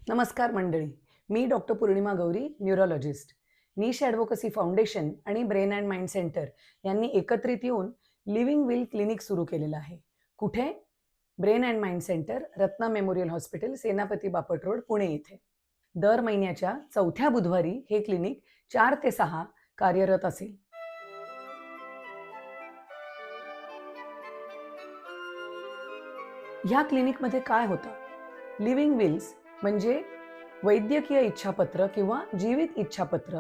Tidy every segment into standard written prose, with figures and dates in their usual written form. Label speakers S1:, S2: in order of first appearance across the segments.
S1: नमस्कार मंडळी. मी doctor Purnima Gauri, neurologist. निश ॲडव्होकसी foundation आणि ब्रेन अँड माइंड सेंटर यांनी एकत्रित येऊन लिव्हिंग विल क्लिनिक सुरू केलेलं आहे. कुठे? Brain and mind centre, Ratna memorial hospital, सेनापती बापट रोड, पुणे येथे. दर महिन्याच्या चौथ्या बुधवारी हे क्लिनिक 4 ते 6 कार्यरत असेल. ह्या क्लिनिकमध्ये काय होतं? लिव्हिंग विल्स म्हणजे वैद्यकीय इच्छापत्र किंवा जीवित इच्छापत्र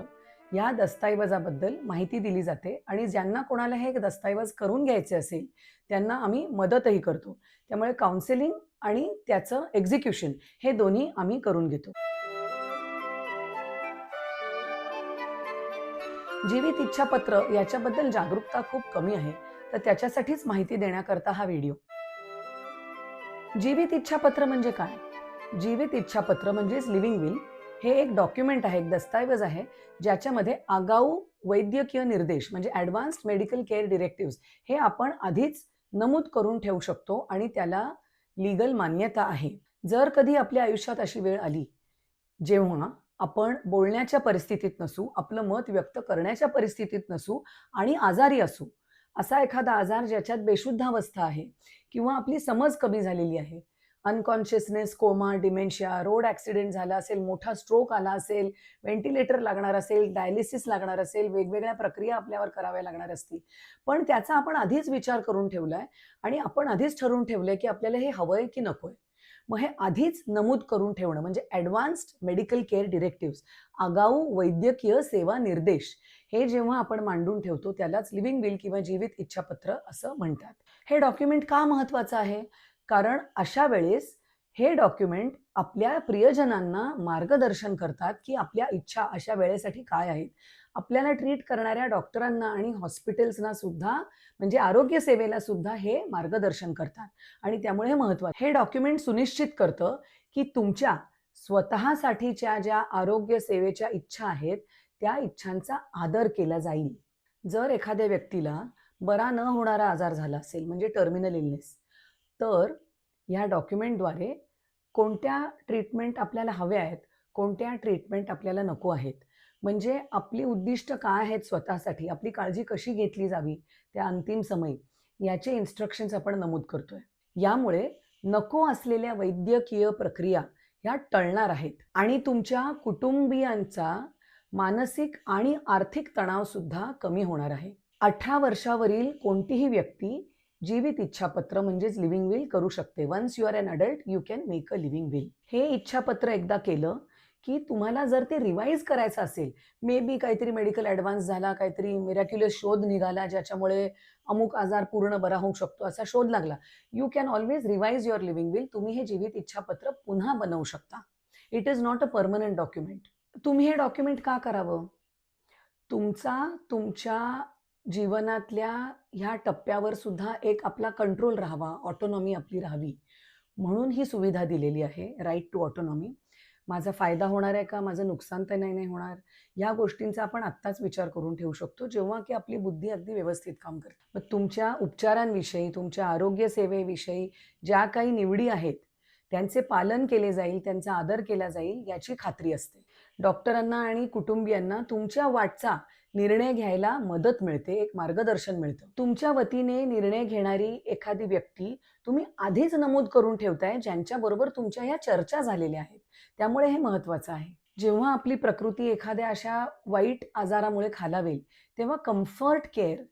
S1: या दस्तऐवजाबद्दल माहिती दिली जाते आणि ज्यांना कोणाला हे दस्तऐवज करून घ्यायचे असेल त्यांना आम्ही मदतही करतो. त्यामुळे काउन्सिलिंग आणि त्याचं एक्झिक्युशन हे दोन्ही आम्ही करून घेतो. जीवित इच्छापत्र याच्याबद्दल जागरूकता खूप कमी आहे, तर त्याच्यासाठीच माहिती देण्याकरता हा व्हिडिओ. जीवित इच्छापत्र म्हणजे काय? जीवित इच्छापत्र म्हणजेच लिव्हिंग विल हे एक डॉक्युमेंट आहे, एक दस्तऐवज आहे, ज्याच्यामध्ये आगाऊ वैद्यकीय निर्देश म्हणजे ॲडव्हान्स्ड मेडिकल केअर डिरेक्टिव्हज हे आपण आधीच नमूद करून ठेवू शकतो आणि त्याला लीगल मान्यता आहे. जर कधी आपल्या आयुष्यात अशी वेळ आली, जेव्हा आपण बोलण्याच्या परिस्थितीत नसू, आपलं मत व्यक्त करण्याच्या परिस्थितीत नसू आणि आजारी असू, असा एखादा आजार ज्याच्यात बेशुद्धावस्था आहे किंवा आपली समज कमी झालेली आहे, unconsciousness, coma, dementia, road accident झाला असेल, मोठा स्ट्रोक आला असेल, व्हेंटिलेटर लागणार असेल, डायलिसिस लागणार असेल, वेगवेगळ्या प्रक्रिया आपल्यावर कराव्या लागणार असतील. पण त्याचा आपण आधीच विचार करून ठेवलाय आणि आपण आधीच ठरवून ठेवलंय की आपल्याला हे हवंय की नकोय. मग हे आधीच नमूद करून ठेवणं म्हणजे ॲडव्हान्स्ड मेडिकल केअर डिरेक्टिव्हज, आगाऊ वैद्यकीय सेवा निर्देश, हे जेव्हा आपण मांडून ठेवतो त्यालाच लिव्हिंग विल किंवा जीवित इच्छापत्र असं म्हणतात. हे डॉक्युमेंट का महत्त्वाचं आहे? कारण अशा वेळेस हे डॉक्युमेंट आपल्या प्रियजनांना मार्गदर्शन करतात, की आपल्या इच्छा अशा वेळेसाठी काय आहेत. आपल्याला ट्रीट करणाऱ्या डॉक्टरांना आणि हॉस्पिटल्सना सुद्धा म्हणजे आरोग्य सेवेला सुद्धा हे मार्गदर्शन करतात आणि त्यामुळे हे महत्त्वाचं. हे डॉक्युमेंट सुनिश्चित करतं, की तुमच्या स्वतःसाठीच्या ज्या आरोग्य सेवेच्या इच्छा आहेत, त्या इच्छांचा आदर केला जाईल. जर एखाद्या व्यक्तीला बरा न होणारा आजार झाला असेल म्हणजे टर्मिनल इलनेस, तर ह्या डॉक्युमेंटद्वारे कोणत्या ट्रीटमेंट आपल्याला हव्या आहेत, कोणत्या ट्रीटमेंट आपल्याला नको आहेत, म्हणजे आपली उद्दिष्ट काय आहेत स्वतःसाठी, आपली काळजी कशी घेतली जावी त्या अंतिम समयी, याचे इन्स्ट्रक्शन्स आपण नमूद करतोय. यामुळे नको असलेल्या वैद्यकीय प्रक्रिया ह्या टळणार आहेत आणि तुमच्या कुटुंबियांचा मानसिक आणि आर्थिक तणावसुद्धा कमी होणार आहे. 18 वर्षावरील कोणतीही व्यक्ती जीवित इच्छापत्र म्हणजेच लिव्हिंग विल करू शकते. Once you are an adult you can make a living will. हे इच्छापत्र एकदा केलं की तुम्हाला जर ते रिवाईज करायचं असेल, मे बी काहीतरी मेडिकल ॲडव्हान्स झाला, काहीतरी मिरॅक्युलस शोध निघाला ज्याच्यामुळे अमुक आजार पूर्ण बरा होऊ शकतो असा शोध लागला, you can always revise your living will. तुम्ही हे जीवित इच्छापत्र पुन्हा बनवू शकता. It is not a permanent document. तुम्ही हे डॉक्युमेंट का करावं? तुमच्या जीवनातल्या ह्या टप्प्यावर सुद्धा एक आपला कंट्रोल राहावा, ऑटोनॉमी आपली राहावी, म्हणून ही सुविधा दिलेली आहे, राईट टू ऑटोनॉमी. माझा फायदा होणार आहे का? माझं नुकसान तर नाही होणार? ह्या गोष्टींचा आपण आत्ताच विचार करून ठेवू शकतो, जेव्हा की आपली बुद्धी अगदी व्यवस्थित काम करते. मग तुमच्या उपचारांविषयी, तुमच्या आरोग्य सेवेविषयी ज्या काही निवडी आहेत, त्यांचे पालन केले जाईल, त्यांचा आदर केला जाईल याची खात्री असते. डॉक्टरांना आणि कुटुंबियांना तुमच्या वाटचा निर्णय घ्यायला मदत मिळते, एक मार्गदर्शन मिळतं. तुमच्या वतीने निर्णय घेणारी एखादी व्यक्ती तुम्ही आधीच नमूद करून ठेवताय, ज्यांच्याबरोबर तुमच्या ह्या चर्चा झालेल्या आहेत. त्यामुळे हे महत्त्वाचं आहे. जेव्हा आपली प्रकृती एखाद्या अशा वाईट आजारामुळे खालावेल, तेव्हा कम्फर्ट केअर,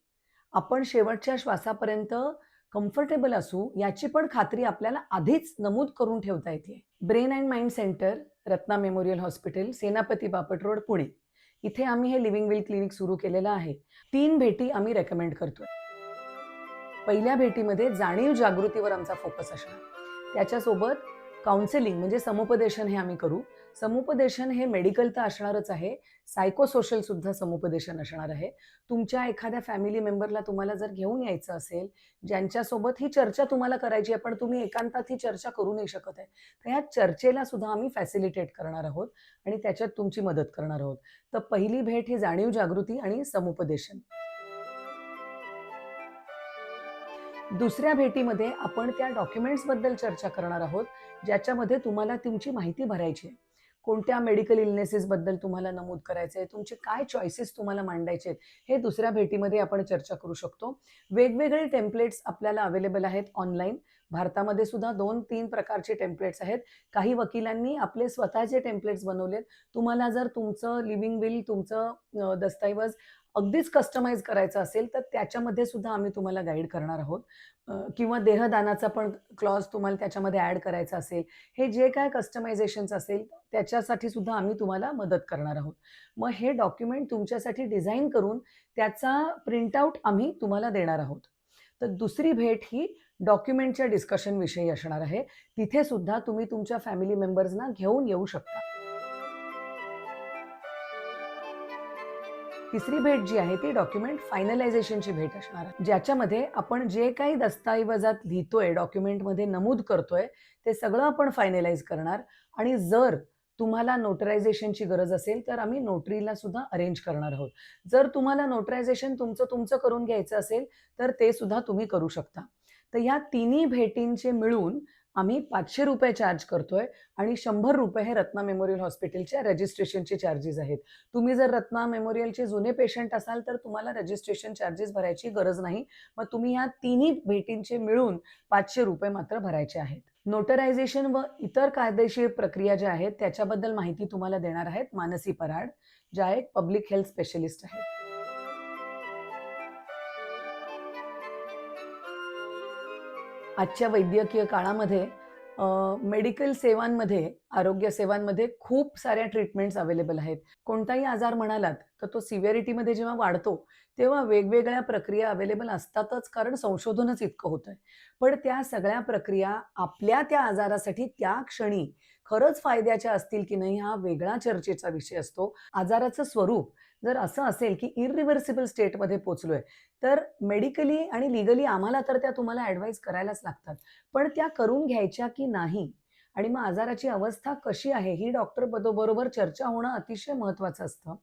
S1: आपण शेवटच्या श्वासापर्यंत कम्फर्टेबल असू याची पण खात्री आपल्याला आधीच नमूद करून ठेवता येते. Brain and mind centre, Ratna memorial hospital, सेनापती बापट रोड, पुणे इथे आम्ही हे लिव्हिंग विल क्लिनिक सुरू केलेलं आहे. 3 भेटी आम्ही रेकमेंड करतोय. पहिल्या भेटीमध्ये जाणीव जागृतीवर आमचा फोकस असणार. त्याच्यासोबत काउन्सिलिंग म्हणजे समुपदेशन हे आम्ही करू. समुपदेशन हे मेडिकल तर असणारच आहे, सायकोसोशल सुद्धा समुपदेशन असणार आहे. तुमच्या एखाद्या फॅमिली मेंबरला तुम्हाला जर घेऊन यायचं असेल, ज्यांच्यासोबत ही चर्चा तुम्हाला करायची आहे, पण तुम्ही एकांतात ही चर्चा करू नाही शकत आहे, तर ह्या चर्चेला सुद्धा आम्ही फॅसिलिटेट करणार आहोत आणि त्याच्यात तुमची मदत करणार आहोत. तर पहिली भेट ही जाणीव जागृती आणि समुपदेशन. दुसऱ्या भेटीमध्ये आपण त्या डॉक्युमेंट्सबद्दल चर्चा करणार आहोत, ज्याच्यामध्ये तुम्हाला तुमची माहिती भरायची आहे. कोणत्या मेडिकल इलनेसेसबद्दल तुम्हाला नमूद करायचं आहे, तुमचे काय चॉईसेस तुम्हाला मांडायचे आहेत, हे दुसऱ्या भेटीमध्ये आपण चर्चा करू शकतो. वेगवेगळे टेम्पलेट्स आपल्याला अवेलेबल आहेत ऑनलाईन. भारतामध्ये सुद्धा 2-3 प्रकारचे टेम्पलेट्स आहेत. काही वकिलांनी आपले स्वतःचे टेम्पलेट्स बनवलेत. तुम्हाला जर तुमचं लिव्हिंग विल, तुमचं दस्तऐवज अगदीच कस्टमाइज करायचं असेल, तर त्याच्यामध्ये सुद्धा आम्ही तुम्हाला गाईड करणार आहोत. किंवा देहदानाचा पण क्लॉज तुम्हाला त्याच्यामध्ये ॲड करायचा असेल, हे जे काय कस्टमायझेशन्स असेल, त्याच्यासाठी सुद्धा आम्ही तुम्हाला मदत करणार आहोत. मग हे डॉक्युमेंट तुमच्यासाठी डिझाइन करून त्याचा प्रिंटआउट आम्ही तुम्हाला देणार आहोत. तर दुसरी भेट ही डॉक्युमेंटच्या डिस्कशनविषयी असणार आहे. तिथे सुद्धा तुम्ही तुमच्या फॅमिली मेंबर्सना घेऊन येऊ शकता. तिसरी भेट जी आहे ती डॉक्युमेंट फायनलायझेशनची भेट असणार आहे. ज्याच्यामध्ये आपण जे काही दस्तऐवजात लिहितोय, डॉक्युमेंटमध्ये नमूद करतोय, ते सगळं आपण फायनलाइज करणार आणि जर तुम्हाला नोटरायझेशनची गरज असेल, तर आम्ही नोटरीला सुद्धा अरेंज करणार आहोत. जर तुम्हाला नोटरायझेशन तुमचं करून घ्यायचं असेल, तर ते सुद्धा तुम्ही करू शकता. तर या तिन्ही भेटींचे मिळून आम्ही ₹500 चार्ज करतोय आणि ₹100 हे रत्ना मेमोरियल हॉस्पिटलच्या रजिस्ट्रेशनचे चार्जेस आहेत. तुम्ही जर रत्ना मेमोरियलचे जुने पेशंट असाल, तर तुम्हाला रजिस्ट्रेशन चार्जेस भरायची गरज नाही. मग तुम्ही या तिन्ही भेटींचे मिळून ₹500 मात्र भरायचे आहेत. नोटरायझेशन व इतर कायदेशीर प्रक्रिया ज्या आहेत, त्याच्याबद्दल माहिती तुम्हाला देणार आहेत मानसी पराड, ज्या एक पब्लिक हेल्थ स्पेशलिस्ट आहेत. आजच्या वैद्यकीय काळामध्ये मेडिकल सेवांमध्ये, आरोग्य सेवांमध्ये खूप साऱ्या ट्रीटमेंट्स अवेलेबल आहेत. कोणताही आजार म्हणालात, तर तो सिव्हिरिटीमध्ये जेव्हा वाढतो, तेव्हा वेगवेगळ्या प्रक्रिया अवेलेबल असतातच, कारण संशोधनच इतकं होतंय. पण त्या सगळ्या प्रक्रिया आपल्या त्या आजारासाठी त्या क्षणी खरंच फायद्याच्या असतील की नाही, हा वेगळा चर्चेचा विषय असतो. आजाराचं स्वरूप जर असं असेल की इर्रिव्हर्सिबल स्टेटमध्ये पोहोचलोय, तर मेडिकली आणि लीगली आम्हाला तर त्या तुम्हाला ॲडवाईस करायलाच लागतात. पण त्या करून घ्यायच्या की नाही आणि मग आजाराची अवस्था कशी आहे ही डॉक्टर बरोबर चर्चा होणं अतिशय महत्त्वाचं असतं.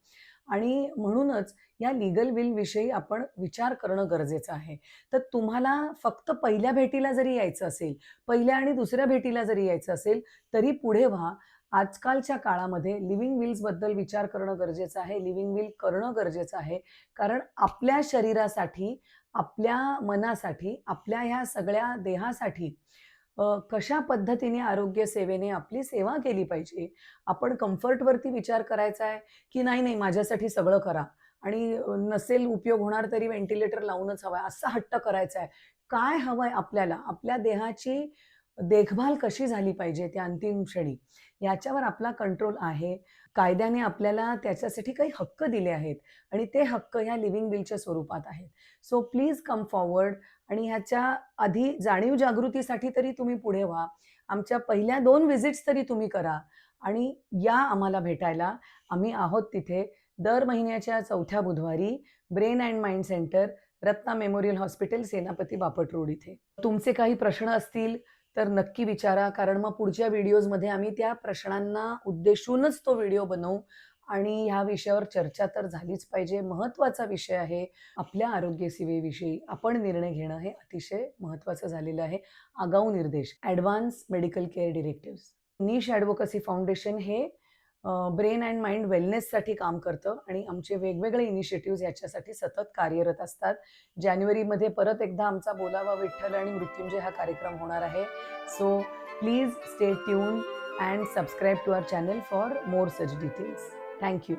S1: आणि म्हणूनच या लीगल विलविषयी आपण विचार करणं गरजेचं आहे. तर तुम्हाला फक्त पहिल्या भेटीला जरी यायचं असेल, पहिल्या आणि दुसऱ्या भेटीला जरी यायचं असेल, तरी पुढे व्हा. आजकालच्या काळामध्ये लिव्हिंग विल्सबद्दल विचार करणं गरजेचं आहे. लिव्हिंग विल करणं गरजेचं आहे. कारण आपल्या शरीरासाठी, आपल्या मनासाठी, आपल्या ह्या सगळ्या देहासाठी कशा पद्धतीने आरोग्य सेवेने आपली सेवा केली पाहिजे. आपण कम्फर्टवरती विचार करायचा आहे, की नाही माझ्यासाठी सगळं करा आणि नसेल उपयोग होणार तरी व्हेंटिलेटर लावूनच हवाय, असा हट्ट करायचा आहे. काय हवंय आपल्याला? आपल्या देहाची देखभाल कशी झाली पाहिजे त्या अंतिम क्षणी, याच्यावर आपला कंट्रोल आहे. कायद्याने आपल्याला त्याच्यासाठी काही हक्क दिले आहेत आणि ते हक्क ह्या लिव्हिंग विलच्या स्वरूपात आहेत. सो प्लीज कम फॉरवर्ड आणि ह्याच्या आधी जाणीव जागृतीसाठी तरी तुम्ही पुढे व्हा. आमच्या पहिल्या 2 व्हिजिट्स तरी तुम्ही करा आणि या आम्हाला भेटायला. आम्ही आहोत तिथे दर महिन्याच्या 4थ्या बुधवारी brain and mind centre, Ratna memorial hospital, सेनापती बापट रोड इथे. तुमचे काही प्रश्न असतील तर नक्की विचारा, कारण मग पुढच्या व्हिडिओजमध्ये आम्ही त्या प्रश्नांना उद्देशूनच तो व्हिडिओ बनवू आणि ह्या विषयावर चर्चा तर झालीच पाहिजे. महत्त्वाचा विषय आहे. आपल्या आरोग्य सेवेविषयी आपण निर्णय घेणं हे अतिशय महत्त्वाचं झालेलं आहे. आगाऊ निर्देश, ॲडव्हान्स मेडिकल केअर डिरेक्टिव्हज. निश ॲडव्होकसी फाउंडेशन हे ब्रेन अँड माइंड वेलनेससाठी काम करतं आणि आमचे वेगवेगळे इनिशिएटिव्हज याच्यासाठी सतत कार्यरत असतात. जानेवारीमध्ये परत एकदा आमचा बोलावा विठ्ठल आणि मृत्युंजय हा कार्यक्रम होणार आहे. So please stay tuned and subscribe to our channel for more such details. Thank you.